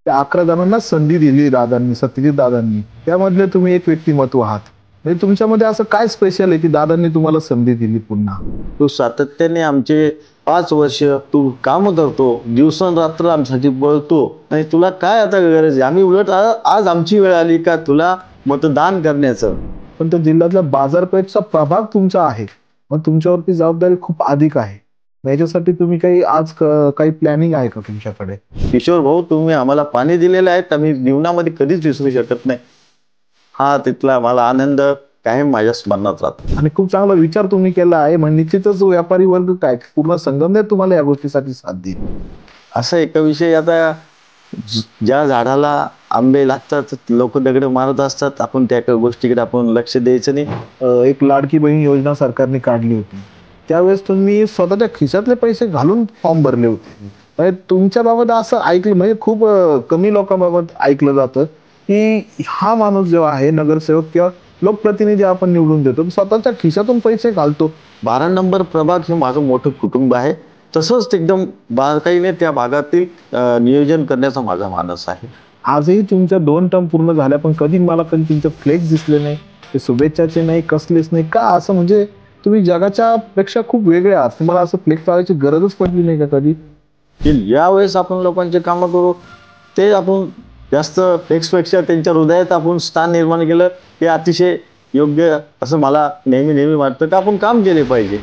त्या 11 जणांना संधी दिली दादांनी, सत्यजित दादांनी. त्यामधले तुम्ही एक व्यक्तिमत्व आहात. म्हणजे तुमच्यामध्ये असं काय स्पेशल आहे की दादांनी तुम्हाला संधी दिली पुन्हा? तू सातत्याने आमचे 5 वर्ष तू काम करतो, दिवसरात्र आमच्यासाठी बोलतो आणि तुला काय आता गरज आहे? आम्ही उलट आज आमची वेळ आली का तुला मतदान करण्याचं. पण त्या जिल्ह्यातल्या बाजारपेठचा प्रभाग तुमचा आहे. मग तुमच्यावरती जबाबदारी खूप अधिक आहे. मग याच्यासाठी तुम्ही काही प्लॅनिंग आहे का तुमच्याकडे? किशोर भाऊ, तुम्ही आम्हाला पाणी दिलेलं आहे, आम्ही जीवनामध्ये कधीच विसरू शकत नाही. हा तिथला मला आनंद कायम माझ्या स्मरणात राहतो. आणि खूप चांगला विचार तुम्ही केला आहे. मग निश्चितच व्यापारी वर्ग काय पूर्ण संगमनेर तुम्हाला या गोष्टीसाठी साथ देईल. असा एका विषय, आता ज्या झाडाला आंबे लागतात लोक दगड मारत असतात, आपण त्या गोष्टीकडे आपण लक्ष द्यायचं नाही. एक लाडकी बहीण योजना सरकारने काढली होती. त्यावेळेस तुम्ही स्वतःच्या खिशातले पैसे घालून फॉर्म भरले होते. म्हणजे तुमच्या बाबत असं ऐकलं, म्हणजे खूप कमी लोकांबाबत ऐकलं जातं की हा माणूस जेव्हा आहे नगरसेवक किंवा लोकप्रतिनिधी आपण निवडून देतो, स्वतःच्या खिशातून पैसे घालतो. 12 नंबर प्रभाग हे माझं मोठं कुटुंब आहे. तसंच एकदम बारकाईने त्या भागातील नियोजन करण्याचा माझा मानस आहे. आजही तुमच्या 2 टर्म पूर्ण झाल्या, पण मला कधी तुमचे फ्लेक्स दिसले नाही, ते शुभेच्छाचे नाही, कसलेच नाही का? असं म्हणजे तुम्ही जगाच्या पेक्षा खूप वेगळे आहात. तुम्हाला असं फ्लेक्स लावायची गरजच पडली नाही का कधी? की ज्यावेळेस आपण लोकांचे कामं करू, ते आपण जास्त फ्लेक्सपेक्षा त्यांच्या हृदयात आपण स्थान निर्माण केलं, हे अतिशय योग्य असं मला नेहमी वाटतं की आपण काम केले पाहिजे.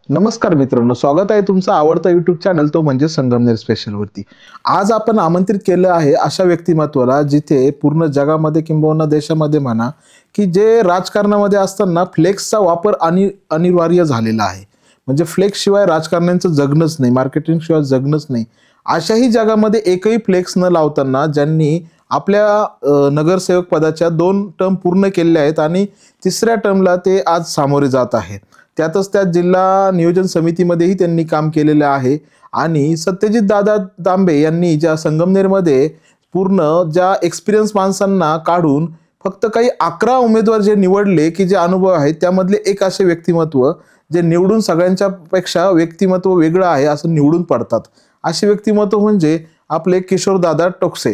नमस्कार मित्रांनो, स्वागत आहे तुमचं आवडता युट्यूब चॅनल तो म्हणजे संगमनेर स्पेशल वरती. आज आपण आमंत्रित केलं आहे अशा व्यक्तिमत्वाला जिथे पूर्ण जगामध्ये किंबहुना देशामध्ये म्हणा की जे राजकारणामध्ये असताना फ्लेक्सचा वापर अनिवार्य झालेला आहे. म्हणजे फ्लेक्स शिवाय राजकारण्यांचं जगणंच नाही, मार्केटिंग शिवाय जगणंच नाही. अशाही जगामध्ये एकही फ्लेक्स न लावताना ज्यांनी आपल्या नगरसेवक पदाच्या 2 टर्म पूर्ण केलेल्या आहेत आणि 3ऱ्या टर्मला ते आज सामोरे जात आहेत. त्यातच त्या जिल्हा नियोजन समितीमध्येही त्यांनी काम केलेलं आहे. आणि सत्यजित दादा तांबे यांनी ज्या संगमनेरमध्ये पूर्ण ज्या एक्सपिरियन्स माणसांना काढून फक्त काही 11 उमेदवार जे निवडले की जे अनुभव आहेत, त्यामधले एक असे व्यक्तिमत्व जे निवडून सगळ्यांच्या पेक्षा व्यक्तिमत्व वेगळं आहे असं निवडून पडतात. असे व्यक्तिमत्व म्हणजे आपले किशोर दादा टोकसे.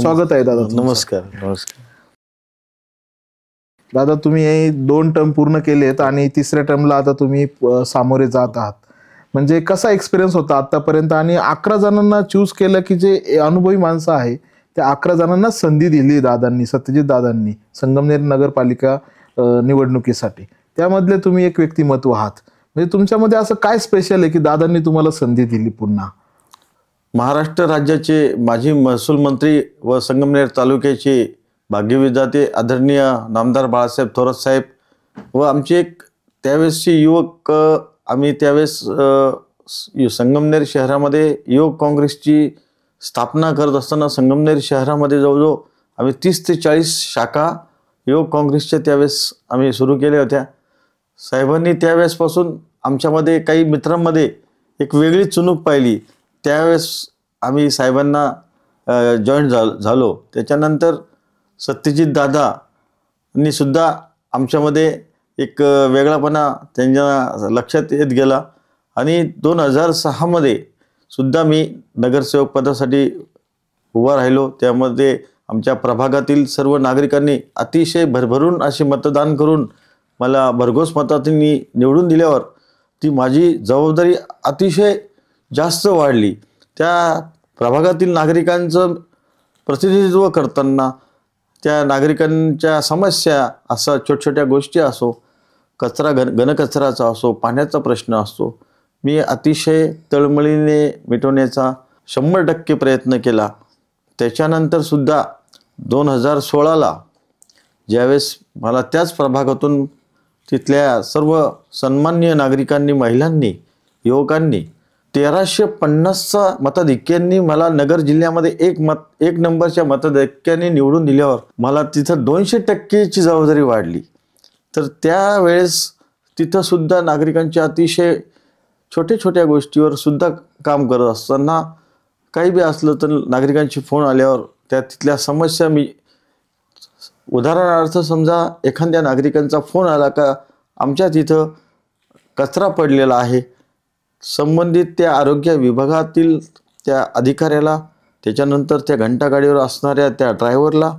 स्वागत आहे दादा. नमस्कार. दादा, तुम्ही हे 2 टर्म पूर्ण केलेत आणि 3ऱ्या टर्मला आता तुम्ही सामोरे जात आहात. म्हणजे कसा एक्सपिरियन्स होता आतापर्यंत? आणि 11 जणांना चूज केलं की जे अनुभवी माणसं आहे त्या 11 जणांना संधी दिली दादांनी, सत्यजित दादांनी संगमनेर नगरपालिका निवडणुकीसाठी. त्यामधले तुम्ही एक व्यक्तिमत्व आहात. म्हणजे तुमच्यामध्ये असं काय स्पेशल आहे की दादांनी तुम्हाला संधी दिली पुन्हा? महाराष्ट्र राज्याचे माजी महसूल मंत्री व संगमनेर तालुक्याचे भाग्यविधाते आदरणीय नामदार बाळासाहेब थोरात साहेब व आमचे एक त्यावेळेसचे युवक, आम्ही त्यावेळेस संगमनेर शहरामध्ये युवक काँग्रेसची स्थापना करत असताना संगमनेर शहरामध्ये जवळजवळ आम्ही 30 ते 40 शाखा युवक काँग्रेसच्या त्यावेळेस आम्ही सुरू केल्या होत्या. साहेबांनी त्यावेळेसपासून आमच्यामध्ये काही मित्रांमध्ये एक वेगळी चुणूक पाहिली. त्यावेळेस आम्ही साहेबांना जॉईन झालो. त्याच्यानंतर सत्यजित दादांनी सुद्धा आमच्यामध्ये एक वेगळापणा त्यांच्या लक्षात येत गेला आणि 2006 सुद्धा मी नगरसेवक पदासाठी उभा राहिलो. त्यामध्ये आमच्या प्रभागातील सर्व नागरिकांनी अतिशय भरभरून असे मतदान करून मला भरघोस मतांनी निवडून दिल्यावर ती माझी जबाबदारी अतिशय जास्त वाढली. त्या प्रभागातील नागरिकांचं प्रतिनिधित्व करताना त्या नागरिकांच्या समस्या असा छोट्या गोष्टी असो, कचरा घनकचराचा असो, पाण्याचा प्रश्न असो, मी अतिशय तळमळीने मिटवण्याचा 100% प्रयत्न केला. त्याच्यानंतर सुद्धा 2016ला ज्यावेळेस मला त्याच प्रभागातून तिथल्या सर्व सन्माननीय नागरिकांनी, महिलांनी, युवकांनी 1350चा मताधिक्यांनी मला नगर जिल्ह्यामध्ये एक नंबरच्या मताधिक्याने निवडून दिल्यावर मला तिथं 200%ची जबाबदारी वाढली. तर त्यावेळेस तिथं सुद्धा नागरिकांच्या अतिशय छोट्या गोष्टीवर सुद्धा काम करत असताना काही बी असलं तर नागरिकांचे फोन आल्यावर त्या तिथल्या समस्या मी, उदाहरणार्थ समजा एखाद्या नागरिकांचा फोन आला का आमच्या तिथं कचरा पडलेला आहे, संबंधित त्या आरोग्य विभागातील त्या अधिकाऱ्याला, त्याच्यानंतर त्या घंटागाडीवर असणाऱ्या त्या ड्रायव्हरला,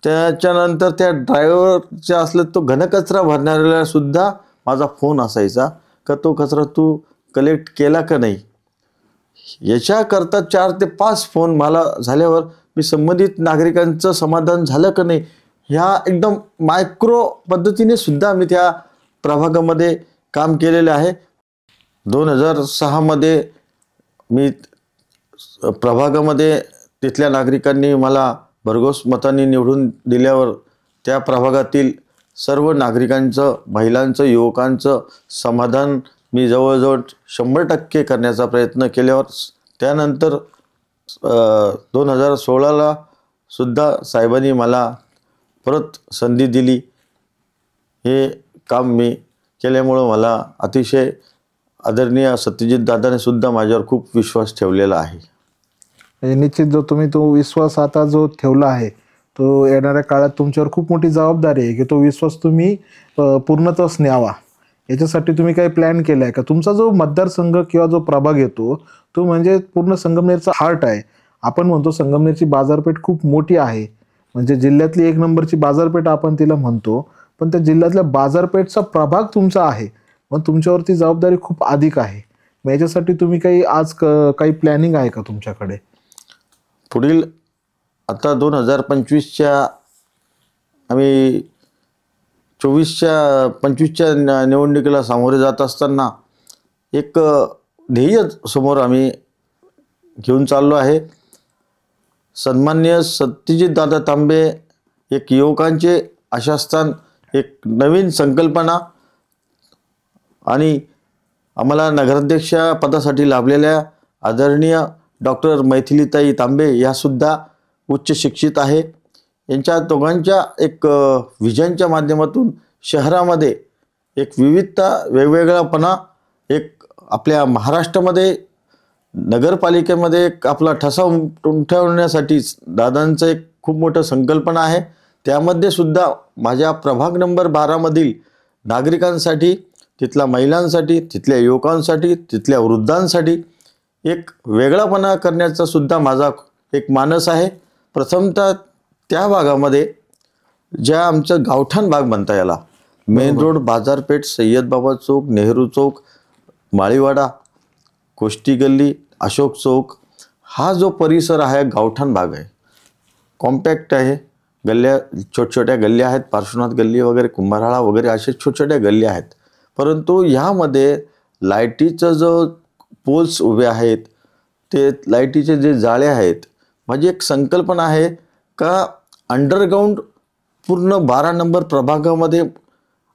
त्याच्यानंतर त्या ड्रायव्हरच्या असलं तो घनकचरा भरणाऱ्याला सुद्धा माझा फोन असायचा का तो कचरा तू कलेक्ट केला का नाही. याच्याकरता 4 ते 5 फोन मला झाल्यावर मी संबंधित नागरिकांचं समाधान झालं का नाही ह्या एकदम मायक्रो पद्धतीने सुद्धा मी त्या प्रभागामध्ये काम केलेलं आहे. 2006 मध्ये मी प्रभागामध्ये तिथल्या नागरिकांनी मला भरघोस मतांनी निवडून दिल्यावर त्या प्रभागातील सर्व नागरिकांचं, महिलांचं, युवकांचं समाधान मी जवळजवळ 100% करण्याचा प्रयत्न केल्यावर त्यानंतर 2016ला सुद्धा साहेबांनी मला परत संधी दिली. हे काम मी केल्यामुळं मला अतिशय आदरणीय सत्यजित दादाने सुद्धा माझ्यावर खूप विश्वास ठेवलेला आहे. निश्चित जो तुम्ही तो विश्वास आता जो ठेवला आहे तो येणाऱ्या काळात तुमच्यावर खूप मोठी जबाबदारी आहे की तो विश्वास तुम्ही पूर्णत्वास न्यावा. याच्यासाठी तुम्ही काही प्लॅन केला आहे का? तुमचा जो मतदारसंघ किंवा जो प्रभाग येतो तो म्हणजे पूर्ण संगमनेरचा हार्ट आहे. आपण म्हणतो संगमनेरची बाजारपेठ खूप मोठी आहे, म्हणजे जिल्ह्यातली 1 नंबरची बाजारपेठ आपण तिला म्हणतो, पण त्या जिल्ह्यातल्या बाजारपेठचा प्रभाग तुमचा आहे, मग तुमच्यावरती जबाबदारी खूप अधिक आहे. मग याच्यासाठी तुम्ही काही प्लॅनिंग आहे का तुमच्याकडे? पुढील आता 2025च्या आम्ही 25च्या निवडणुकीला सामोरे जात असताना एक ध्येय समोर आम्ही घेऊन चाललो आहे. सन्माननीय सत्यजित दादा तांबे एक युवकांचे आशास्थान, एक नवीन संकल्पना आणि आम्हाला नगराध्यक्ष पदासाठी लाभलेल्या आदरणीय डॉक्टर मैथिलीताई तांबे यासुद्धा उच्च शिक्षित आहे. यांच्या दोघांच्या एक विजनच्या माध्यमातून शहरामध्ये एक विविधता, वेगवेगळापणा, एक आपल्या महाराष्ट्रामध्ये नगरपालिकेमध्ये एक आपला ठसा उमटवण्यासाठी दादांचं एक खूप मोठं संकल्पना आहे. त्यामध्ये सुद्धा माझ्या प्रभाग नंबर 12 मधील नागरिकांसाठी, तिथल्या महिलांसाठी, तिथल्या युवकांसाठी, तिथल्या वृद्धांसाठी एक वेगळापणा करण्याचा सुद्धा माझा एक मानस आहे. प्रथमतः त्या भागामध्ये ज्या आमचं गावठाण भाग म्हणता याला, मेन रोड, बाजारपेठ, सय्यद बाबा चौक, नेहरू चौक, माळीवाडा, कोष्टी गल्ली, अशोक चौक, हा जो परिसर आहे गावठाण भाग आहे. कॉम्पॅक्ट आहे, गल्ल्या छोट्या गल्ल्या आहेत, पार्श्वनाथ गल्ली वगैरे, कुंभाराळा वगैरे असे छोट्या गल्ल्या आहेत. परंतु ह्यामध्ये लाईटीचं जो पोल्स उभे आहेत, ते लाईटीचे जे जाळे आहेत, माझी एक संकल्पना आहे का अंडरग्राऊंड पूर्ण 12 नंबर प्रभागामध्ये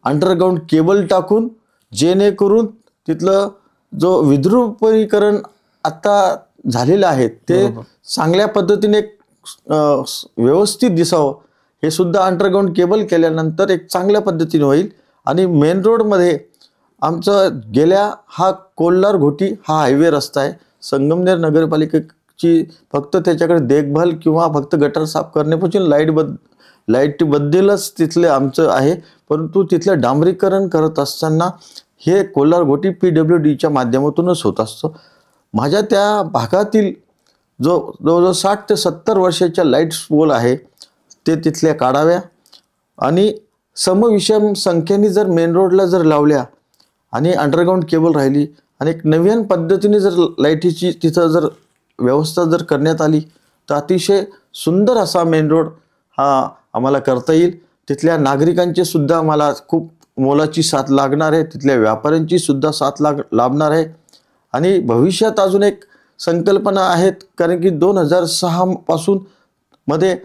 अंडरग्राऊंड केबल टाकून, जेणेकरून तिथलं जो विद्रुपीकरण आता झालेलं आहे ते चांगल्या पद्धतीने व्यवस्थित दिसावं, हे सुद्धा अंडरग्राऊंड केबल केल्यानंतर एक चांगल्या पद्धतीने होईल. आणि मेन रोडमध्ये आमचं गेल्या हा कोल्हार घोटी हा हायवे रस्ता आहे. संगमनेर नगरपालिकेची फक्त त्याच्याकडे देखभाल किंवा फक्त गटर साफ करण्यापासून लाईटबद्दलच तिथले आमचं आहे. परंतु तिथलं डांबरीकरण करत असताना हे कोल्हार घोटी PWDच्या माध्यमातूनच होत असतं. माझ्या त्या भागातील जो जवळजवळ 60 ते 70 वर्षाच्या लाईट्स पोल आहे ते तिथल्या काढाव्या आणि समविषम संख्येने जर मेन रोडला जर लावल्या आणि अंडरग्राऊंड केबल राहिली आणि एक नवीन पद्धतीने जर लाईटीची तिथं जर व्यवस्था जर करण्यात आली तर अतिशय सुंदर असा मेन रोड हा आम्हाला करता येईल. तिथल्या नागरिकांचे सुद्धा मला खूप मोलाची साथ लागणार आहे, तिथल्या व्यापाऱ्यांची सुद्धा साथ लाभणार आहे. आणि भविष्यात अजून एक संकल्पना आहेत, कारण की 2006 पासून मध्ये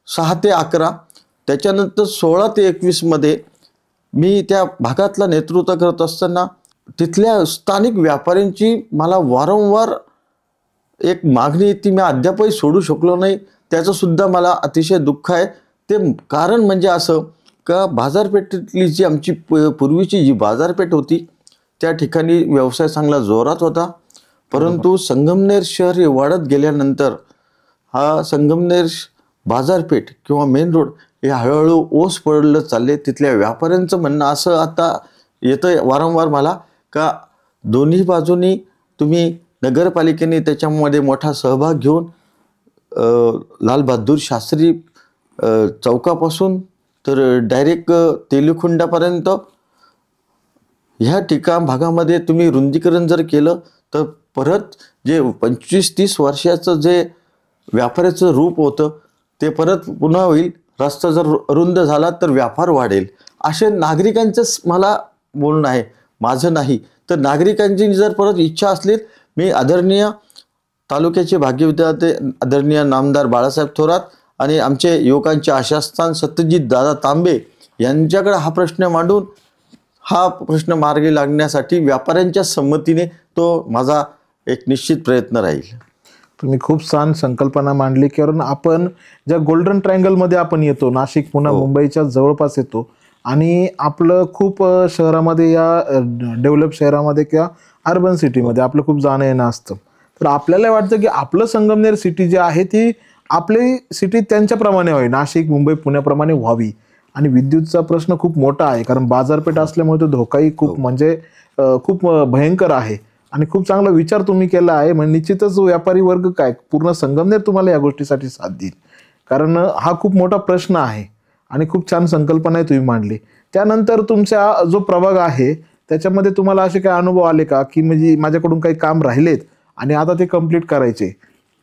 6 ते 11, त्याच्यानंतर 16 ते 21 मध्ये मी त्या भागातलं नेतृत्व करत असताना तिथल्या स्थानिक व्यापाऱ्यांची मला वारंवार एक मागणी ती मी अद्यापही सोडू शकलो नाही. त्याचं सुद्धा मला अतिशय दुःख आहे. ते कारण म्हणजे असं का बाजारपेठेतली जी आमची पूर्वीची जी बाजारपेठ होती त्या ठिकाणी व्यवसाय चांगला जोरात होता. परंतु संगमनेर शहर हे वाढत गेल्यानंतर हा संगमनेर बाजारपेठ किंवा मेन रोड हे हळूहळू ओस पडलं चालले. तिथल्या व्यापाऱ्यांचं म्हणणं असं आता येतं वारंवार मला का दोन्ही बाजूनी तुम्ही नगरपालिकेने त्याच्यामध्ये मोठा सहभाग घेऊन लाल बहादूर शास्त्री चौकापासून तर डायरेक्ट तेलुखुंडापर्यंत ह्या भागामध्ये तुम्ही रुंदीकरण जर केलं तर परत जे 25-30 वर्षाचं जे व्यापाऱ्याचं रूप होतं ते परत पुन्हा होईल. रस्ता जर रुंद झाला तर व्यापार वाढेल, असे नागरिकांचंच मला बोलणं आहे, माझं नाही. तर नागरिकांची जर परत इच्छा असली, मी आदरणीय तालुक्याचे भाग्यविधाते आदरणीय नामदार बाळासाहेब थोरात आणि आमचे युवकांचे आशास्थान सत्यजित दादा तांबे यांच्याकडे हा प्रश्न मांडून हा प्रश्न मार्गी लागण्यासाठी व्यापाऱ्यांच्या संमतीने तो माझा एक निश्चित प्रयत्न राहील. तुम्ही खूप छान संकल्पना मांडली, कारण आपण ज्या गोल्डन ट्रायंगलमध्ये आपण येतो, नाशिक पुणे मुंबईच्या जवळपास येतो आणि आपलं खूप शहरामध्ये या डेव्हलप शहरामध्ये किंवा अर्बन सिटीमध्ये आपलं खूप जाणं येणं असतं. तर आपल्याला वाटतं की आपलं संगमनेर सिटी जी आहे ती आपली सिटी त्यांच्याप्रमाणे व्हावी, नाशिक मुंबई पुण्याप्रमाणे व्हावी. आणि विद्युतचा प्रश्न खूप मोठा आहे, कारण बाजारपेठ असल्यामुळे तो धोकाही खूप म्हणजे खूप भयंकर आहे. आणि खूप चांगला विचार तुम्ही केला आहे. म्हणजे निश्चितच व्यापारी वर्ग काय पूर्ण संगमनेर तुम्हाला या गोष्टीसाठी साथ देईल, कारण हा खूप मोठा प्रश्न आहे आणि खूप छान संकल्पना तुम्ही मांडली. त्यानंतर तुमचा जो प्रभाग आहे त्याच्यामध्ये तुम्हाला असे काही अनुभव आले का की म्हणजे माझ्याकडून काही काम राहिलेत आणि आता ते कंप्लीट करायचे,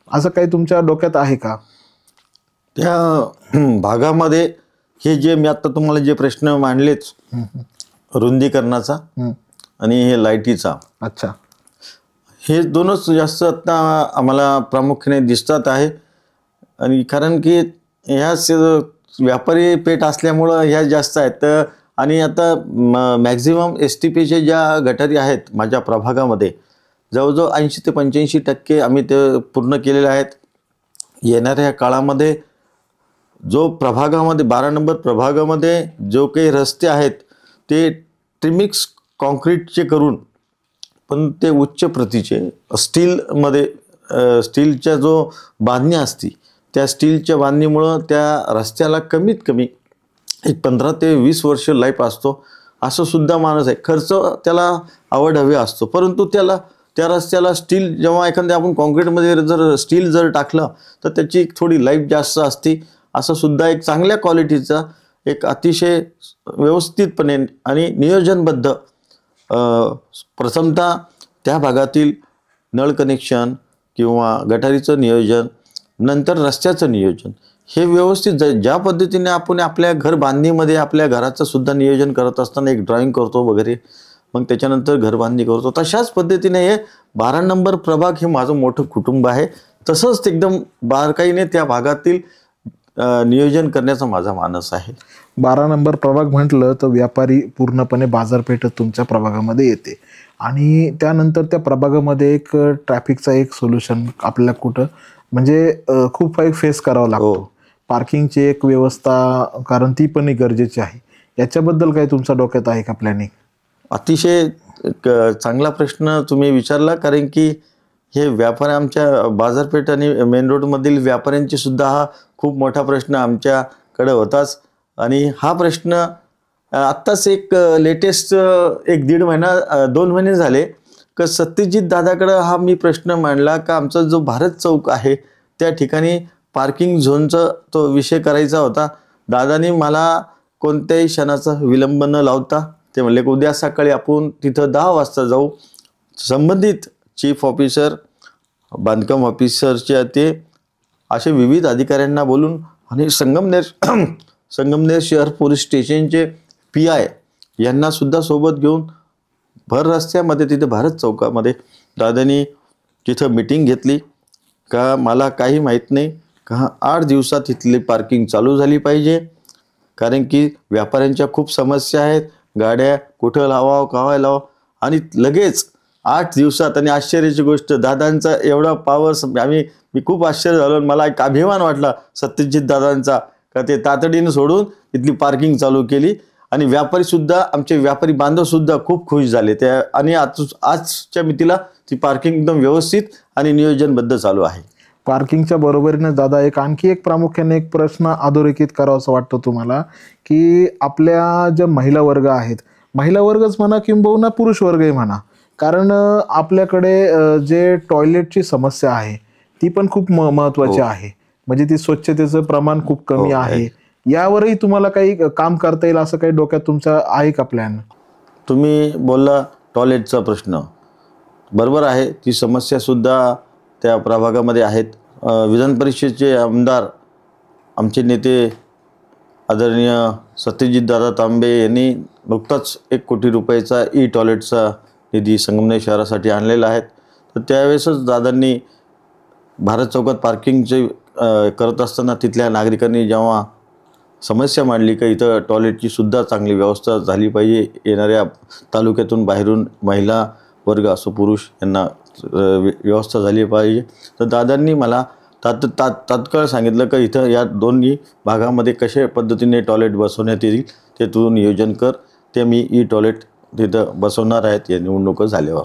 असं काही तुमच्या डोक्यात आहे का? त्या भागामध्ये हे जे मी आता तुम्हाला जे प्रश्न मांडलेच, रुंदीकरणाचा आणि हे लाईटीचा, अच्छा, हे दोनच जास्त आता आम्हाला प्रामुख्याने दिसतात आहे. आणि कारण की ह्या व्यापारी पेठ असल्यामुळं ह्या जास्त आहेत. आणि आता मॅक्झिमम STPचे ज्या गटारी आहेत माझ्या प्रभागामध्ये जवळजवळ 80 ते 85% आम्ही ते पूर्ण केलेले आहेत. येणाऱ्या काळामध्ये जो प्रभागामध्ये 12 नंबर प्रभागामध्ये जो काही रस्ते आहेत ते ट्रिमिक्स कॉन्क्रीटचे करून, पण ते उच्च प्रतीचे स्टीलमध्ये, स्टीलच्या जो बांधणी असती त्या स्टीलच्या बांधणीमुळं त्या रस्त्याला कमीत कमी एक 15 ते 20 वर्ष लाईफ असतो, असं सुद्धा माणूस आहे. खर्च त्याला आवड हवी असतो, परंतु त्या रस्त्याला स्टील जेव्हा एखाद्या आपण कॉन्क्रीटमध्ये जर स्टील जर टाकलं तर त्याची थोडी लाईफ जास्त असते. असं सुद्धा एक चांगल्या क्वालिटीचा एक अतिशय व्यवस्थितपणे आणि नियोजनबद्ध प्रथमतः त्या भागातील नळ कनेक्शन किंवा गटारीचं नियोजन, नंतर रस्त्याचं नियोजन हे व्यवस्थित ज्या पद्धतीने आपण आपल्या घर बांधणीमध्ये आपल्या घराचं सुद्धा नियोजन करत असताना एक ड्रॉइंग करतो वगैरे, मग त्याच्यानंतर घर बांधणी करतो, तशाच पद्धतीने हे 12 नंबर प्रभाग हे माझं मोठं कुटुंब आहे. तसंच एकदम बारकाईने त्या भागातील नियोजन करण्याचा माझा मानस आहे. 12 नंबर प्रभाग म्हटलं तर व्यापारी पूर्णपणे बाजारपेठ तुमच्या प्रभागामध्ये येते आणि त्यानंतर त्या प्रभागामध्ये एक ट्रॅफिकचा एक सोल्युशन आपल्याला कुठं म्हणजे खूप काही फेस करावं लागतो. पार्किंगची एक व्यवस्था, कारण ती पण गरजेची आहे. याच्याबद्दल काही तुमच्या डोक्यात आहे का प्लॅनिंग? अतिशय चांगला प्रश्न तुम्ही विचारला, कारण की हे व्यापारी आमच्या बाजारपेठ आणि मेन रोडमधील व्यापाऱ्यांची सुद्धा हा खूप मोठा प्रश्न आमच्याकडे होताच. आणि हा प्रश्न आत्ताच एक लेटेस्ट 1-1.5 महिना 2 महिने झाले का सत्यजित दादाकडं हा मी प्रश्न मांडला का आमचा जो भारत चौक आहे त्या ठिकाणी पार्किंग झोनचा तो विषय करायचा होता. दादानी मला कोणत्याही क्षणाचा विलंब न लावता ते म्हणले की उद्या सकाळी आपण तिथं 10 वाजता जाऊ. संबंधित चीफ ऑफिसर, बांधकाम ऑफिसरचे ते असे विविध अधिकाऱ्यांना बोलून आणि संगमनेर शहर पोलीस स्टेशनचे PI यांना सुद्धा सोबत घेऊन भर रस्त्यामध्ये तिथे भारत चौकामध्ये दादानी तिथं मीटिंग घेतली का मला काही माहीत नाही का 8 दिवसात इथली पार्किंग चालू झाली पाहिजे, कारण की व्यापाऱ्यांच्या खूप समस्या आहेत, गाड्या कुठं लावावं काय लावावं, आणि लगेच 8 दिवसात. आणि आश्चर्याची गोष्ट दादांचा एवढा पॉवर मी खूप आश्चर्य झालो. मला एक अभिमान वाटला सत्यजित दादांचा का ते तातडीने सोडून इथली पार्किंग चालू केली. आणि व्यापारी सुद्धा, आमचे व्यापारी बांधव सुद्धा खूप खुश झाले त्या, आणि आजच्या मितीला ती पार्किंग एकदम व्यवस्थित आणि नियोजनबद्ध चालू आहे. पार्किंगच्या बरोबरीने दादा आणखी एक प्रामुख्याने एक प्रश्न अधोरेखित करावा असं वाटतं तुम्हाला, की आपल्या ज्या महिला वर्ग आहेत, महिला वर्गच म्हणा किंबहुना पुरुष वर्गही म्हणा, कारण आपल्याकडे जे टॉयलेटची समस्या आहे ती पण खूप महत्वाची आहे. म्हणजे ती स्वच्छतेचं प्रमाण खूप कमी आहे. यावरही तुम्हाला काही काम करता येईल असं काही डोक्यात तुमच्या आहे का प्लॅन? तुम्ही बोलला टॉयलेटचा प्रश्न, बरोबर आहे. ती समस्या सुद्धा त्या प्रभागामध्ये आहेत. विधान परिषदेचे आमदार, आमचे नेते आदरणीय सत्यजित दादा तांबे यांनी नुकताच 1 कोटी रुपयाचा टॉयलेटचा निधी संगमनेर शहरासाठी आणलेला आहे. तर त्यावेळेसच दादांनी भारत चौकात पार्किंगचे करत असताना तिथल्या नागरिकांनी जेव्हा समस्या मांडली की इथं टॉयलेटची सुद्धा चांगली व्यवस्था झाली पाहिजे, येणाऱ्या तालुक्यातून बाहेरून महिला वर्ग असो पुरुष यांना व्यवस्था झाली पाहिजे, तर दादांनी मला तात्काळ सांगितलं की इथं या दोन्ही भागामध्ये कशा पद्धतीने टॉयलेट बसवण्यात येईल ते तू नियोजन कर. ते मी टॉयलेट तिथं बसवणार आहेत या निवडणुका झाल्यावर.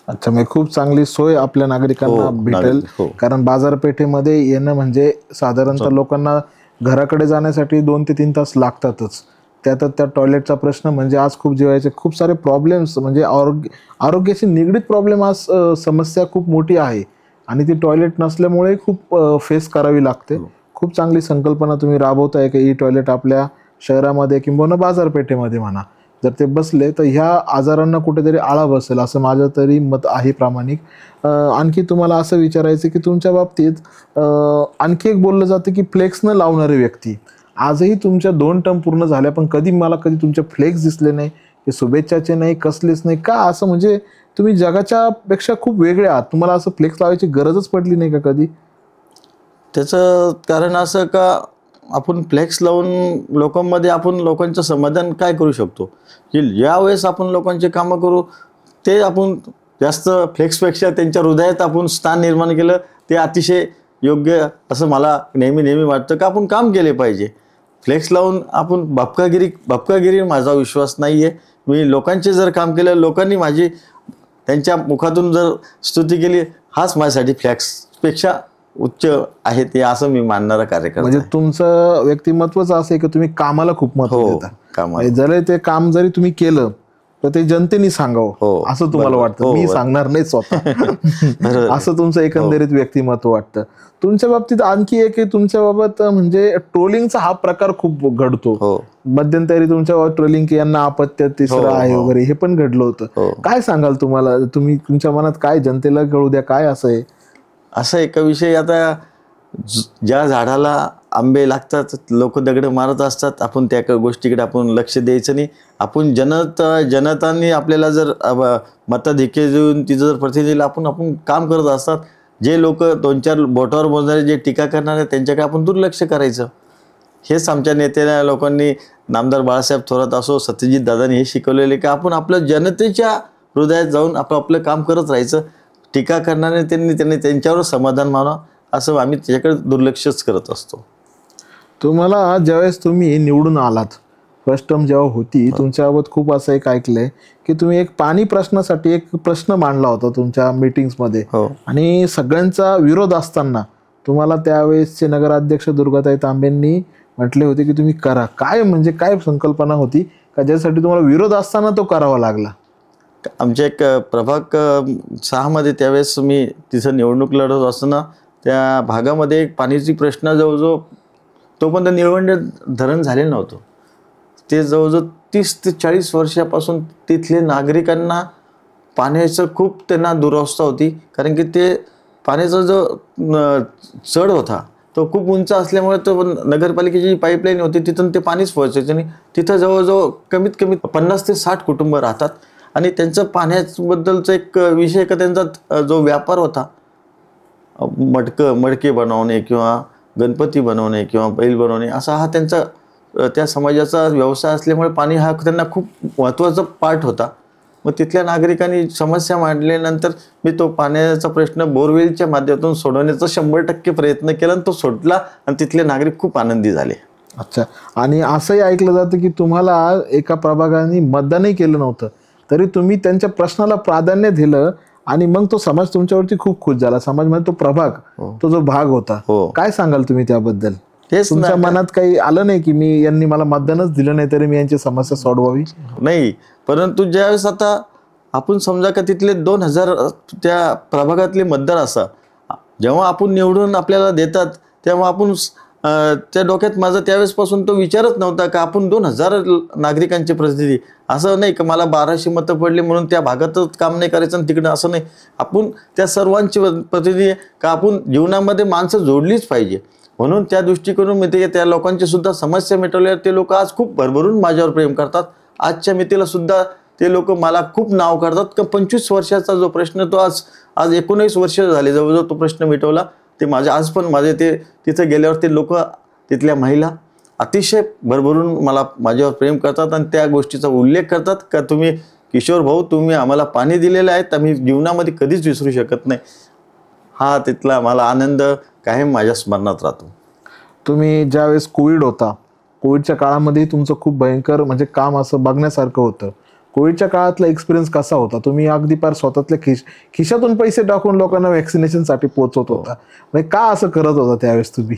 अच्छा, म्हणजे खूप चांगली सोय आपल्या नागरिकांना भेटेल. कारण बाजारपेठेमध्ये येणं म्हणजे साधारणतः लोकांना घराकडे जाण्यासाठी 2 ते 3 तास लागतातच. त्यात त्या टॉयलेटचा प्रश्न म्हणजे आज खूप जिवायचे खूप सारे प्रॉब्लेम्स, म्हणजे आरोग्याशी निगडीत प्रॉब्लेम आज समस्या खूप मोठी आहे आणि ती टॉयलेट नसल्यामुळे खूप फेस करावी लागते. खूप चांगली संकल्पना तुम्ही राबवताय की टॉयलेट आपल्या शहरामध्ये किंवा बाजारपेठेमध्ये म्हणा, जर ते बसले तर ह्या आजारांना कुठेतरी आळा बसेल असं माझं तरी मत आहे प्रामाणिक. आणखी तुम्हाला असं विचारायचं की तुमच्या बाबतीत आणखी एक बोललं जातं की फ्लेक्स न लावणारे व्यक्ती, आजही तुमच्या 2 टर्म पूर्ण झाल्या पण कधी तुमचे फ्लेक्स दिसले नाही, ते शुभेच्छाचे नाही, कसलेच नाही का? असं म्हणजे तुम्ही जगाच्या पेक्षा खूप वेगळे आहात, तुम्हाला असं फ्लेक्स लावायची गरजच पडली नाही का कधी? त्याचं कारण असं का आपण फ्लेक्स लावून लोकांचं समाधान काय करू शकतो की ज्यावेळेस आपण लोकांचे कामं करू ते आपण जास्त फ्लेक्सपेक्षा त्यांच्या हृदयात आपण स्थान निर्माण केलं ते अतिशय योग्य असं मला नेहमी वाटतं. का आपण काम केले पाहिजे. फ्लेक्स लावून आपण बापकागिरी माझा विश्वास नाही आहे. मी लोकांचे जर काम केलं, लोकांनी त्यांच्या मुखातून जर स्तुती केली, हाच माझ्यासाठी फ्लेक्सपेक्षा उच्च आहे ते असं मी मानणारा कार्यक्रम. म्हणजे तुमचं व्यक्तिमत्वच असं आहे की तुम्ही कामाला खूप महत्त्व देता. जरी ते काम जरी तुम्ही केलं तर ते जनतेने सांगावं असं तुम्हाला वाटतं, मी सांगणार नाही स्वतः असं तुमचं एकंदरीत व्यक्तिमत्व वाटतं. तुमच्या बाबतीत आणखी एक तुमच्या बाबत म्हणजे ट्रोलिंगचा हा प्रकार खूप घडतो. मध्यंतरी तुमच्या बाबत ट्रोलिंग की यांना अपत्य तिसरं आहे वगैरे हे पण घडलं होतं. काय सांगाल तुम्ही तुमच्या मनात काय, जनतेला कळू द्या काय असं आहे? असा एक विषय, आता ज्या झाडाला आंबे लागतात लोक दगड मारत असतात, आपण त्या गोष्टीकडे आपण लक्ष द्यायचं नाही. आपण जनतांनी आपल्याला जर मताधिक्य देऊन तिचं जर प्रतिनिधी आपण काम करत असतात, जे लोक 2-4 बोटावर बोलणारे जे टीका करणारे त्यांच्याकडे आपण दुर्लक्ष करायचं. हेच आमच्या नेत्याला लोकांनी, नामदार बाळासाहेब थोरात असो, सत्यजित दादांनी हे शिकवलेले की आपण आपल्या जनतेच्या हृदयात जाऊन आपलं काम करत राहायचं. टीका करणारे त्यांनी त्यांच्यावर समाधान मानावं असं आम्ही त्याच्याकडे दुर्लक्षच करत असतो. तुम्हाला ज्यावेळेस तुम्ही निवडून आलात, फर्स्ट टर्म जेव्हा होती, तुमच्याबाबत खूप असं एक ऐकलंय की तुम्ही एक पाणी प्रश्नासाठी एक प्रश्न मांडला होता तुमच्या मीटिंग्समध्ये आणि सगळ्यांचा विरोध असताना तुम्हाला त्यावेळेसचे नगराध्यक्ष दुर्गाताई तांबेंनी म्हटले होते की तुम्ही करा. काय संकल्पना होती का ज्यासाठी तुम्हाला विरोध असताना तो करावा लागला? आमच्या एक प्रभाग 6 मध्ये त्यावेळेस मी तिथं निवडणूक लढवत असताना त्या भागामध्ये एक पाण्याची प्रश्न जवळजवळ तोपर्यंत निळवंडे धरण झाले नव्हतं. ते जवळजवळ 30 ते 40 वर्षापासून तिथले नागरिकांना पाण्याचं खूप त्यांना दुरावस्था होती. कारण की ते पाण्याचा जो चढ होता तो खूप उंच असल्यामुळे तो नगरपालिकेची जी पाईपलाईन होती तिथून ते पाणीच पोहोचायचं नाही. तिथं जवळजवळ कमीत कमी 50 ते 60 कुटुंब राहतात आणि त्यांचं पाण्याबद्दलचा एक विषय का त्यांचा जो व्यापार होता, मडके बनवणे किंवा गणपती बनवणे किंवा बैल बनवणे असा हा त्यांचा त्या समाजाचा व्यवसाय असल्यामुळे पाणी हा त्यांना खूप महत्त्वाचा पार्ट होता. मग तिथल्या नागरिकांनी समस्या मांडल्यानंतर मी तो पाण्याचा प्रश्न बोरवेलच्या माध्यमातून सोडवण्याचा 100% प्रयत्न केला आणि तो सोडला आणि तिथले नागरिक खूप आनंदी झाले. अच्छा. आणि असंही ऐकलं जातं की तुम्हाला एका प्रभागाने मतदानही केलं नव्हतं, तरी तुम्ही त्यांच्या प्रश्नाला प्राधान्य दिलं आणि मग तो समाज तुमच्यावरती खूप खुश झाला. समाज म्हणजे तो प्रभाग, तो जो भाग होता. हो. काय सांगाल तुम्ही त्याबद्दल? तेच ना. तुमच्या मनात काही आलं नाही की मी यांनी मला मतदानच दिलं नाही तरी मी यांची समस्या सोडवावी? नाही, परंतु ज्यावेळेस आता आपण समजा का तिथले 2000 त्या प्रभागातले मतदार असा, जेव्हा आपण निवडून आपल्याला देतात तेव्हा आपण त्या डोक्यात माझा त्यावेळेसपासून तो विचारच नव्हता का आपण 2000 नागरिकांचे प्रतिनिधी. असं नाही का मला 1200 मतं पडली म्हणून त्या भागातच काम नाही करायचं आणि तिकडं, असं नाही. आपण त्या सर्वांचे प्रतिनिधी का आपण जीवनामध्ये माणसं जोडलीच पाहिजे. म्हणून त्या दृष्टिकोनातून मी ते त्या लोकांची सुद्धा समस्या मिटवल्यावर ते लोक आज खूप भरभरून माझ्यावर प्रेम करतात. आजच्या मितीला सुद्धा ते लोक मला खूप नाव काढतात का 25 वर्षाचा जो प्रश्न तो आज 19 वर्ष झाले जवळजवळ तो प्रश्न मिटवला. ते माझे आज पण माझे ते तिथे गेल्यावर ते लोक, तिथल्या महिला अतिशय भरभरून माझ्यावर प्रेम करतात आणि त्या गोष्टीचा उल्लेख करतात का तुम्ही किशोर भाऊ, तुम्ही आम्हाला पाणी दिलेलं आहे, आम्ही जीवनामध्ये कधीच विसरू शकत नाही. हा तिथला मला आनंद कायम माझ्या स्मरणात राहतो. तुम्ही ज्यावेळेस कोविड होता, कोविडच्या काळामध्ये तुमचं खूप भयंकर म्हणजे काम असं बघण्यासारखं होतं. कोविडच्या काळातला एक्सपिरियन्स कसा होता? तुम्ही अगदी पार स्वतःतल्या खिशातून पैसे टाकून लोकांना व्हॅक्सिनेशनसाठी पोहोचवत होता. म्हणजे का असं करत होता त्यावेळेस तुम्ही?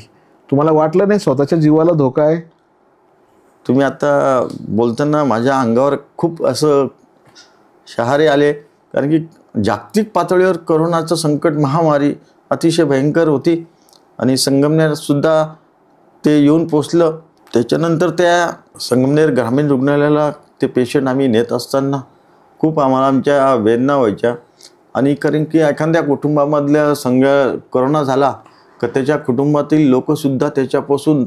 तुम्हाला वाटलं नाही स्वतःच्या जीवाला धोका आहे? तुम्ही आता बोलताना माझ्या अंगावर खूप असं शहारे आले, कारण की जागतिक पातळीवर कोरोनाचं संकट, महामारी अतिशय भयंकर होती आणि संगमनेर सुद्धा ते येऊन पोचलं. त्याच्यानंतर त्या संगमनेर ग्रामीण रुग्णालयाला ते पेशंट आम्ही नेत असताना खूप आम्हाला आमच्या वेदना व्हायच्या. आणि कारण की एखाद्या कुटुंबामधल्या कोरोना झाला का त्याच्या कुटुंबातील लोकसुद्धा त्याच्यापासून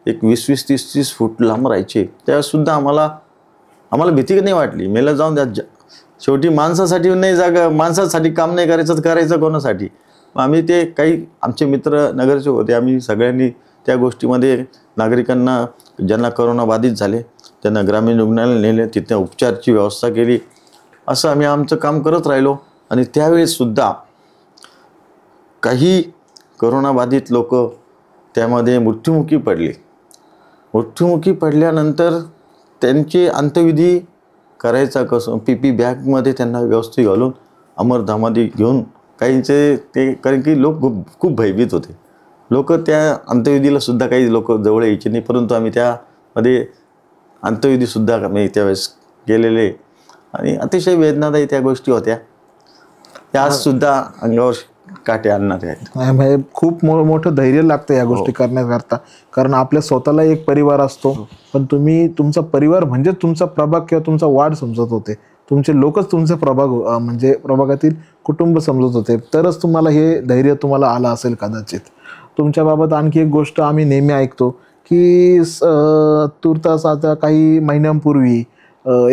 एक 20-20, 30-30 फूट लांब राहायचे. त्यावेळेससुद्धा आम्हाला भीती नाही वाटली. मेला जाऊन द्या, शेवटी माणसासाठी नाही जागा, माणसासाठी काम नाही करायचं तर करायचं कोणासाठी. आम्ही ते काही आमचे मित्र नगरचे होते, आम्ही सगळ्यांनी त्या गोष्टीमध्ये नागरिकांना ज्यांना कोरोना बाधित झाले त्यांना ग्रामीण रुग्णालयाला नेले, तिथे उपचाराची व्यवस्था केली. असं आम्ही आमचं काम करत राहिलो. आणि त्यावेळेससुद्धा काही कोरोनाबाधित लोक त्यामध्ये मृत्युमुखी पडले. मृत्युमुखी पडल्यानंतर त्यांचे अंत्यविधी करायचा कसं, पीपी बॅगमध्ये त्यांना व्यवस्थित घालून अमरधामामध्ये घेऊन काहींचे ते, कारण की लोक खूप भयभीत होते. लोक त्या अंत्यविधीला सुद्धा काही लोक जवळ यायचे नाही, परंतु आम्ही त्यामध्ये अंत्यविधीसुद्धा आम्ही त्यावेळेस गेलेले आणि अतिशय वेदनादायी त्या गोष्टी होत्या. त्या आजसुद्धा अंगावर काटे आणणारे आहेत. म्हणजे खूप मोठं धैर्य लागतं या गोष्टी करण्याकरता, कारण आपल्या स्वतःला एक परिवार असतो, पण तुम्ही तुमचा परिवार म्हणजे तुमचा प्रभाग किंवा तुमचा वार्ड समजत होते. तुमचे लोकच तुमचे प्रभाग म्हणजे प्रभागातील कुटुंब समजत होते, तरच तुम्हाला हे धैर्य तुम्हाला आलं असेल कदाचित. तुमच्याबाबत आणखी एक गोष्ट आम्ही नेहमी ऐकतो की तूर्तास आता काही महिन्यांपूर्वी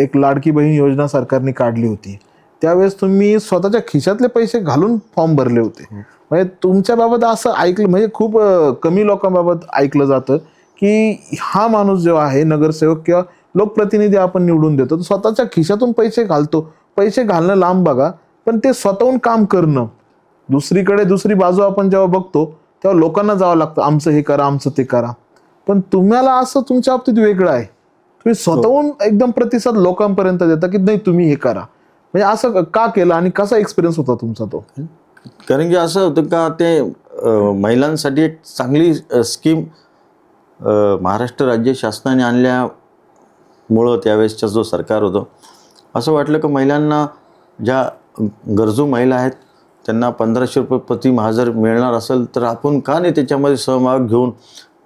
एक लाडकी बहीण योजना सरकारने काढली होती. त्यावेळेस तुम्ही स्वतःच्या खिशातले पैसे घालून फॉर्म भरले होते. म्हणजे तुमच्याबाबत असं ऐकलं, म्हणजे खूप कमी लोकांबाबत ऐकलं जातं की हा माणूस जो आहे नगरसेवक किंवा लोकप्रतिनिधी आपण निवडून देतो तो स्वतःच्या खिशातून पैसे घालतो. पैसे घालणं लांब बघा, पण ते स्वतःहून काम करणं. दुसरीकडे दुसरी बाजू आपण जेव्हा बघतो तेव्हा लोकांना जावं लागतं, आमचं हे करा, आमचं ते करा. पण तुम्हाला असं तुमच्या बाबतीत वेगळं आहे, तुम्ही स्वतःहून एकदम प्रतिसाद लोकांपर्यंत देता की नाही तुम्ही हे करा. म्हणजे असं का केलं आणि कसा एक्सपिरियन्स होता तुमचा तो? कारण की असं होतं का ते महिलांसाठी एक चांगली स्कीम महाराष्ट्र राज्य शासनाने आणल्यामुळं त्यावेळेसचा जो सरकार होतं, असं वाटलं की महिलांना, ज्या गरजू महिला आहेत त्यांना 1500 रुपये प्रति महाजर मिळणार असेल तर आपण का नाही त्याच्यामध्ये सहभाग घेऊन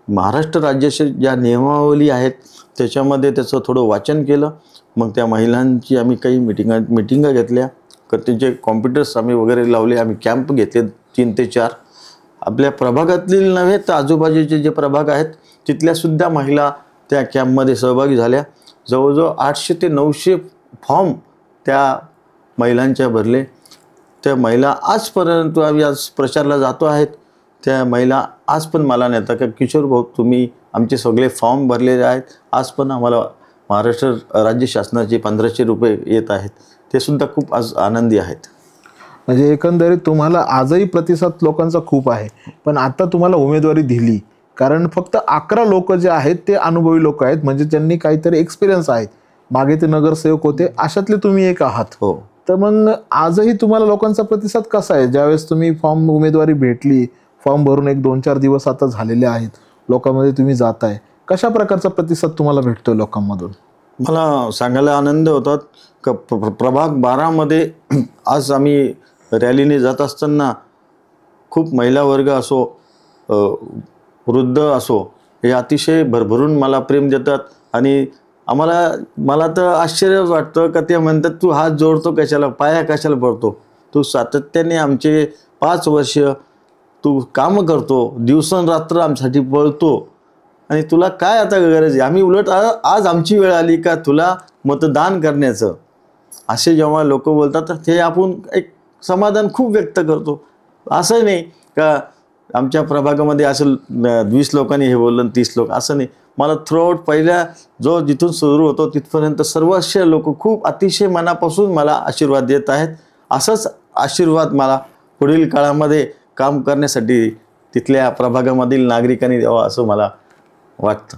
महाराष्ट्र राज्याचे ज्या नियमावली आहेत त्याच्यामध्ये त्याचं थोडं वाचन केलं. मग त्या महिलांची आम्ही काही मिटिंगा घेतल्या, त्यांचे कॉम्प्युटर्स आम्ही वगैरे लावले, आम्ही कॅम्प घेतले 3 ते 4. आपल्या प्रभागातील नव्हे तर आजूबाजूचे जे प्रभाग आहेत तिथल्यासुद्धा महिला त्या कॅम्पमध्ये सहभागी झाल्या. जवळजवळ 800 ते 900 फॉर्म त्या महिलांच्या भरले. त्या महिला आजपर्यंत आम्ही आज प्रचारला जातो आहेत, त्या महिला आज पण मला नेता का किशोर भाऊ तुम्ही आमचे सगळे फॉर्म भरलेले आहेत, आज पण आम्हाला महाराष्ट्र राज्य शासनाचे 1500 रुपये येत आहेत. ते सुद्धा खूप आज आनंदी आहेत. म्हणजे एकंदरीत तुम्हाला आजही प्रतिसाद लोकांचा खूप आहे, पण आता तुम्हाला उमेदवारी दिली कारण फक्त 11 लोक जे आहेत ते अनुभवी लोक आहेत, म्हणजे ज्यांनी काहीतरी एक्सपिरियन्स आहेत. मागे ते नगरसेवक होते, अशातले तुम्ही एक आहात. हो. तर मग आजही तुम्हाला लोकांचा प्रतिसाद कसा आहे? ज्यावेळेस तुम्ही फॉर्म उमेदवारी भेटली, फॉर्म भरून एक 2-4 दिवस आता झालेले आहेत, लोकांमध्ये तुम्ही जाताय, कशा प्रकारचा प्रतिसाद तुम्हाला भेटतोय लोकांमधून? मला सांगायला आनंद होतात का प्रभाग 12 मध्ये आज आम्ही रॅलीने जात असताना खूप महिला वर्ग असो, वृद्ध असो, हे अतिशय भरभरून मला प्रेम देतात. आणि मला तर आश्चर्य वाटतं का ते म्हणतात, तू हात जोडतो कशाला, पाया कशाला पडतो, तू सातत्याने आमचे 5 वर्ष तू काम करतो, दिवसरात्र आमच्यासाठी पळतो, आणि तुला काय आता गरज आहे? आम्ही उलट आज आमची वेळ आली का तुला मतदान करण्याचं, असे जेव्हा लोक बोलतात ते आपण एक समाधान खूप व्यक्त करतो. असं नाही का आमच्या प्रभागामध्ये असं 20 लोकांनी हे बोललं 30 लोक, असं नाही. मला थ्रूआउट पहिल्या जिथून सुरू होतो तिथपर्यंत सर्वच लोक खूप अतिशय मनापासून मला आशीर्वाद देत आहेत. असंच आशीर्वाद मला पुढील काळामध्ये काम करण्यासाठी तिथल्या प्रभागामधील नागरिकांनी द्यावा असं मला वाटतं.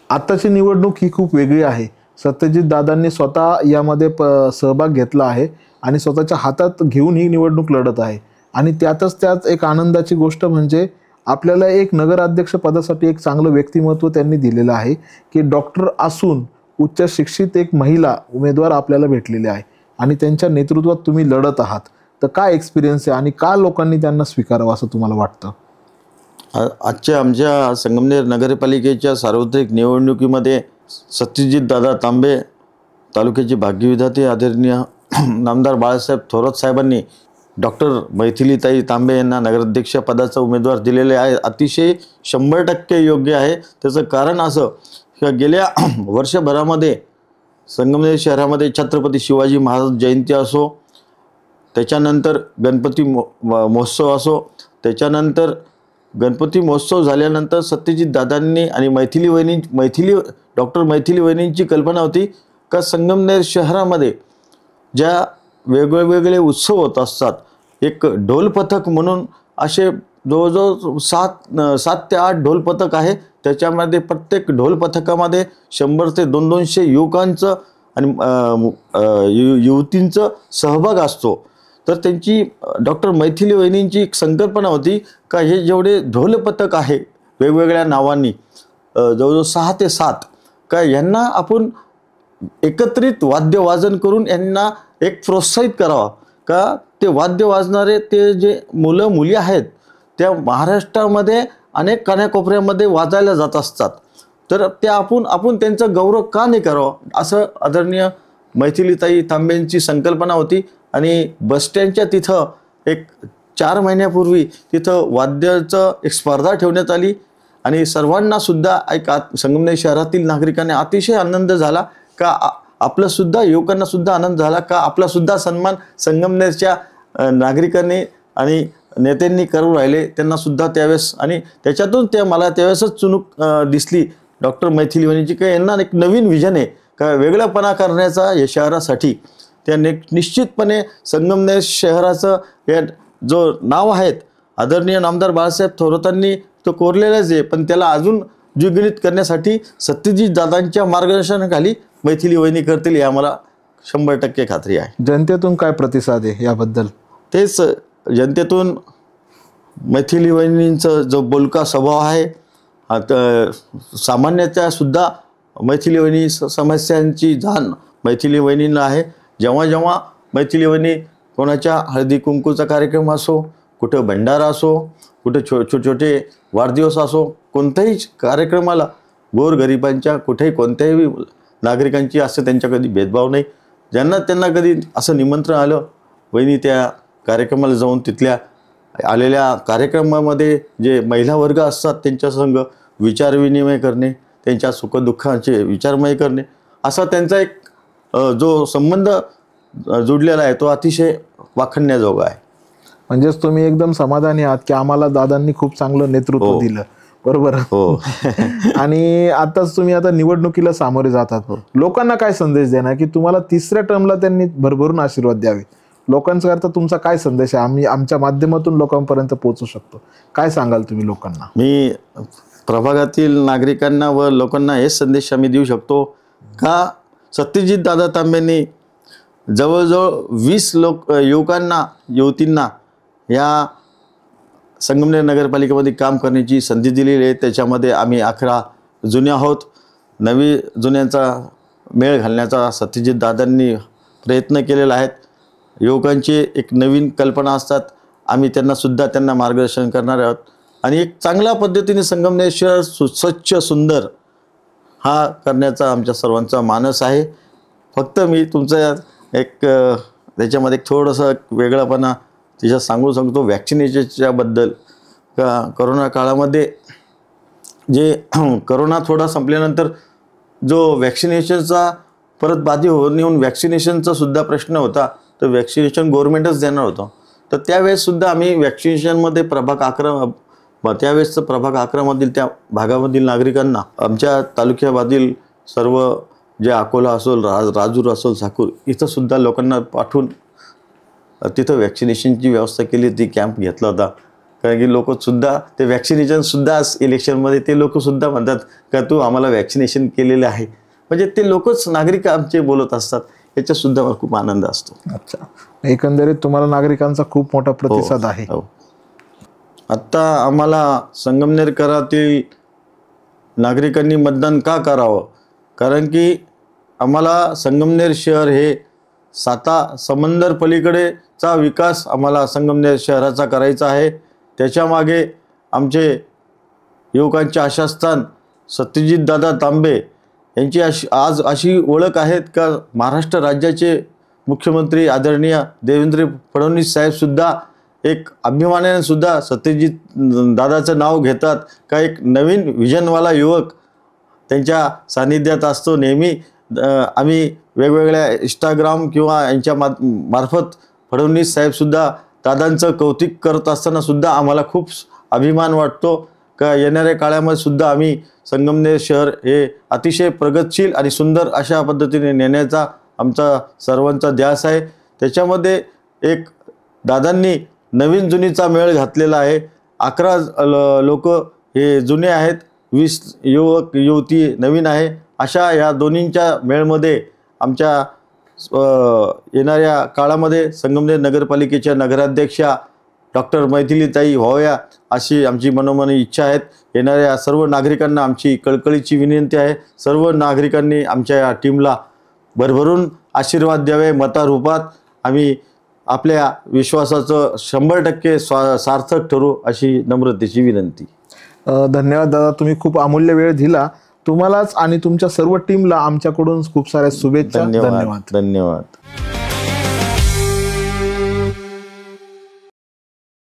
आताची निवडणूक ही खूप वेगळी आहे. सत्यजित दादांनी स्वतः यामध्ये सहभाग घेतला आहे आणि स्वतःच्या हातात घेऊन ही निवडणूक लढत आहे. आणि त्यात एक आनंदाची गोष्ट म्हणजे आपल्याला एक नगराध्यक्ष पदासाठी एक चांगलं व्यक्तिमत्व त्यांनी दिलेलं आहे की डॉक्टर असून उच्च शिक्षित एक महिला उमेदवार आपल्याला भेटलेली आहे आणि त्यांच्या नेतृत्वात तुम्ही लढत आहात. तर काय एक्सपिरियन्स आहे आणि का लोकांनी त्यांना स्वीकारावं असं तुम्हाला वाटतं? आजच्या आमच्या संगमनेर नगरपालिकेच्या सार्वत्रिक निवडणुकीमध्ये सत्यजित दादा तांबे, तालुक्याचे भाग्यविधाते आदरणीय नामदार बाळासाहेब थोरात साहेबांनी डॉक्टर मैथिलीताई तांबे यांना नगराध्यक्ष पदाचा उमेदवार दिलेले आहे. अतिशय 100% योग्य आहे. त्याचं कारण असं की गेल्या वर्षभरामध्ये संगमनेर शहरामध्ये छत्रपती शिवाजी महाराज जयंती असो, त्याच्यानंतर गणपती महोत्सव असो, त्याच्यानंतर गणपती महोत्सव झाल्यानंतर सत्यजित दादांनी आणि डॉक्टर मैथिली वहिनींची कल्पना होती का संगमनेर शहरामध्ये ज्या वेगवेगळे उत्सव होत असतात, एक ढोल पथक म्हणून असे जवळजवळ 7 ते 8 ढोल पथक आहे. त्याच्यामध्ये प्रत्येक ढोल पथकामध्ये 100 ते 200 युवकांचं आणि युवतींचं सहभाग असतो. तर त्यांची डॉक्टर मैथिली वहिनींची एक संकल्पना होती का हे जेवढे ढोल पथक आहे वेगवेगळ्या नावांनी जवळजवळ 6 ते 7 का यांना आपण एकत्रित वाद्य वाजन करून यांना एक प्रोत्साहित करावा का ते वाद्य वाजणारे ते जे मुलं मुली आहेत त्या महाराष्ट्रामध्ये अनेक कानाकोपऱ्यामध्ये वाजायला जात असतात. तर ते आपण त्यांचा गौरव का नाही करावा असं आदरणीय मैथिलीताई तांबेंची संकल्पना होती. आणि बसस्टँडच्या तिथं एक 4 महिन्यापूर्वी तिथं वाद्याचं एक स्पर्धा ठेवण्यात आली आणि सर्वांना सुद्धा संगमनेर शहरातील नागरिकांना अतिशय आनंद झाला का आपलं सुद्धा युवकांना सुद्धा आनंद झाला का आपला सुद्धा सन्मान संगमनेरच्या नागरिकांनी आणि नेत्यांनी करू राहिले त्यांना सुद्धा त्यावेळेस. आणि त्याच्यातून मला त्यावेळेसच चुणूक दिसली डॉक्टर मैथिली वहिनीची का यांना एक नवीन विजन आहे का वेगळेपणा करण्याचा या शहरासाठी. त्याने निश्चितपणे संगमनेर शहराचं हे जो नाव आहेत आदरणीय नामदार बाळासाहेब थोरातांनी तो कोरलेलाच आहे, पण त्याला अजून द्विगुणित करण्यासाठी सत्यजित दादांच्या मार्गदर्शनाखाली मैथिली वहिनी करतील या मला 100% खात्री आहे. जनतेतून काय प्रतिसाद आहे याबद्दल? तेच जनतेतून मैथिली वहिनींचा जो बोलका स्वभाव आहे, सामान्यतः सुद्धा मैथिली वहिनी समस्यांची जाण मैथिली वहिनींना आहे. जेव्हा मैथिली वहिनी कोणाच्या हळदी कुंकूचा कार्यक्रम असो, कुठं भंडारा असो, कुठे छोटे वाढदिवस असो, कोणत्याही कार्यक्रमाला गोरगरिबांच्या कुठेही कोणत्याही नागरिकांची असं त्यांच्या कधी भेदभाव नाही. त्यांना कधी असं निमंत्रण आलं वहिनी त्या कार्यक्रमाला जाऊन तिथल्या आलेल्या कार्यक्रमामध्ये जे महिला वर्ग असतात त्यांच्या संग विचारविनिमय करणे, त्यांच्या सुखदुःखाचे विचारमय करणे, असा त्यांचा एक जो संबंध जुडलेला आहे तो अतिशय वाखण्याजोगा आहे. म्हणजेच तुम्ही एकदम समाधानी आहात की आम्हाला दादांनी खूप चांगलं नेतृत्व दिलं, बरोबर? हो. आणि आताच तुम्ही आता निवडणुकीला सामोरे जातात, लोकांना काय संदेश देणार की तुम्हाला 3ऱ्या टर्मला त्यांनी भरभरून आशीर्वाद द्यावे? लोकांचा तुमचा काय संदेश आहे? आम्ही आमच्या माध्यमातून लोकांपर्यंत पोहोचू शकतो, काय सांगाल तुम्ही लोकांना? मी प्रभागातील नागरिकांना व लोकांना हेच संदेश आम्ही देऊ शकतो का सत्यजित दादा तांबेंनी जवळजवळ 20 युवकांना युवतींना या संगमनेर नगरपालिकेमध्ये काम करण्याची संधी दिलेली आहे. त्याच्यामध्ये आम्ही 11 जुने आहोत. नवी जुन्यांचा मेळ घालण्याचा सत्यजित दादांनी प्रयत्न केलेला आहे. युवकांची एक नवीन कल्पना असतात, आम्ही त्यांना मार्गदर्शन करणार आहोत आणि एक चांगल्या पद्धतीने संगमनेर शहर स्वच्छ सुंदर हा करण्याचा आमच्या सर्वांचा मानस आहे. फक्त मी तुमचं एक त्याच्यामध्ये थोडंसं वेगळापणा तिच्यात सांगू सांगतो वॅक्सिनेशनच्याबद्दल. का करोना काळामध्ये जे करोना थोडा संपल्यानंतर जो वॅक्सिनेशनचा परत बाधी होऊन येऊन वॅक्सिनेशनचा सुद्धा प्रश्न होता, तर वॅक्सिनेशन गव्हर्नमेंटच देणार होतं. तर त्यावेळेससुद्धा आम्ही वॅक्सिनेशनमध्ये त्यावेळेसचं प्रभाग 11मधील त्या भागामधील नागरिकांना आमच्या तालुक्यामधील सर्व जे अकोला असेल राजूर असेल साकूर इथंसुद्धा लोकांना पाठवून तिथं वॅक्सिनेशनची व्यवस्था केली. ती कॅम्प घेतला होता. कारण की लोकसुद्धा ते वॅक्सिनेशनसुद्धा इलेक्शनमध्ये ते लोकसुद्धा म्हणतात का तू आम्हाला वॅक्सिनेशन केलेलं आहे. म्हणजे ते लोकच नागरिक आमचे बोलत असतात. याच्यातसुद्धा मला खूप आनंद असतो. अच्छा, एकंदरीत तुम्हाला नागरिकांचा खूप मोठा प्रतिसाद आहे. आत्ता आम्हाला संगमनेरकरातील नागरिकांनी मतदान का करावं? कारण की आम्हाला संगमनेर शहर हे समंदर पलीकडेचा विकास आम्हाला संगमनेर शहराचा करायचा आहे. त्याच्यामागे आमचे युवकांचे आशास्थान सत्यजित दादा तांबे यांची आज अशी ओळख आहेत का महाराष्ट्र राज्याचे मुख्यमंत्री आदरणीय देवेंद्र फडणवीस साहेबसुद्धा एक अभिमानाने सुद्धा सत्यजित दादाचं नाव घेतात का एक नवीन विजनवाला युवक त्यांच्या सानिध्यात असतो नेहमी. आम्ही वेगवेगळ्या इंस्टाग्राम किंवा यांच्या मार्फत फडणवीस साहेबसुद्धा दादांचं कौतुक करत असताना सुद्धा आम्हाला खूप अभिमान वाटतो का येणाऱ्या काळामध्ये सुद्धा आम्ही संगमनेर शहर हे अतिशय प्रगतशील आणि सुंदर अशा पद्धतीने नेण्याचा आमचा सर्वांचा ध्यास आहे. त्याच्यामध्ये एक दादांनी नवीन जुनीचा मेळ घातलेला आहे. 11 लोक हे जुने आहेत, 20 युवक युवती नवीन आहे. अशा या दोन्हींच्या मेळमध्ये आमच्या येणाऱ्या काळामध्ये संगमनेर नगरपालिकेच्या नगराध्यक्षा डॉक्टर मैथिलीताई व्हाव्या अशी आमची मनोमनी इच्छा आहेत. येणाऱ्या सर्व नागरिकांना आमची कळकळीची विनंती आहे. सर्व नागरिकांनी आमच्या या टीमला भरभरून आशीर्वाद द्यावे मतारूपात. आम्ही आपल्या विश्वासाचं 100% सार्थक ठरू अशी नम्रतेची विनंती. धन्यवाद दादा, तुम्ही खूप अमूल्य वेळ दिला. तुम्हालाच आणि तुमच्या सर्व टीमला आमच्याकडून खूप साऱ्या शुभेच्छा. धन्यवाद.